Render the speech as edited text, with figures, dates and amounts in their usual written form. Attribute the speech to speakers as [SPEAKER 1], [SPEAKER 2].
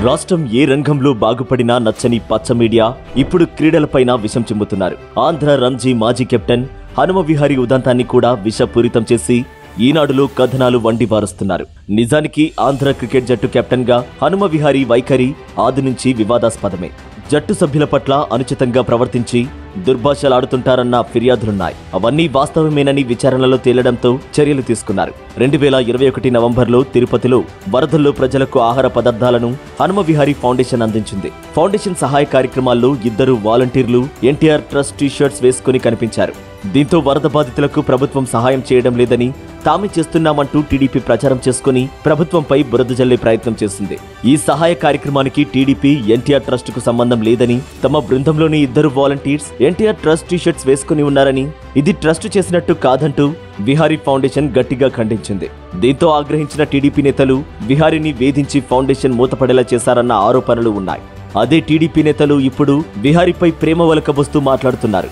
[SPEAKER 1] రాష్ట్రం ఏ రంగంలో బాగుపడినా నచ్చని పచ్చ మీడియా ఇప్పుడు క్రీడలపైన విషం చిమ్ముతున్నారు. ఆంధ్ర రంజీ మాజీ కెప్టెన్ హనుమ విహారీ ఉదంతాన్ని కూడా విషపూరితం చేసి ఈనాడులో కథనాలు వండి వారుస్తున్నారు. నిజానికి ఆంధ్ర క్రికెట్ జట్టు కెప్టెన్ గా హనుమ విహారీ వైఖరి ఆది నుంచి వివాదాస్పదమే. జట్టు సభ్యుల పట్ల అనుచితంగా ప్రవర్తించి దుర్భాషలాడుతుంటారన్న ఫిర్యాదులున్నాయి. అవన్నీ వాస్తవమేనని విచారణలో తేలడంతో చర్యలు తీసుకున్నారు. 2021 నవంబర్లో తిరుపతిలో వరదల్లో ప్రజలకు ఆహార పదార్థాలను హనుమ విహారీ ఫౌండేషన్ అందించింది. ఫౌండేషన్ సహాయ కార్యక్రమాల్లో 2 వాలంటీర్లు ఎన్టీఆర్ ట్రస్ట్ టీ-షర్ట్స్ వేసుకుని కనిపించారు. దీంతో వరద బాధితులకు ప్రభుత్వం సహాయం చేయడం లేదని తామే చేస్తున్నామంటూ టీడీపీ ప్రచారం చేసుకుని ప్రభుత్వంపై బురద జల్లే ప్రయత్నం చేసింది. ఈ సహాయ కార్యక్రమానికి టీడీపీ ఎన్టీఆర్ ట్రస్ట్ కు సంబంధం లేదని, తమ బృందంలోని 2 వాలంటీర్స్ ఎన్టీఆర్ ట్రస్ట్ టీ-షర్ట్స్ వేసుకుని ఉన్నారని, ఇది ట్రస్ట్ చేసినట్టు కాదంటూ విహారీ ఫౌండేషన్ గట్టిగా ఖండించింది. దీంతో ఆగ్రహించిన టీడీపీ నేతలు విహారీని వేధించి ఫౌండేషన్ మూతపడేలా చేశారన్న ఆరోపణలు ఉన్నాయి. అదే టీడీపీ నేతలు ఇప్పుడు విహారీపై ప్రేమ వలకబోస్తూ మాట్లాడుతున్నారు.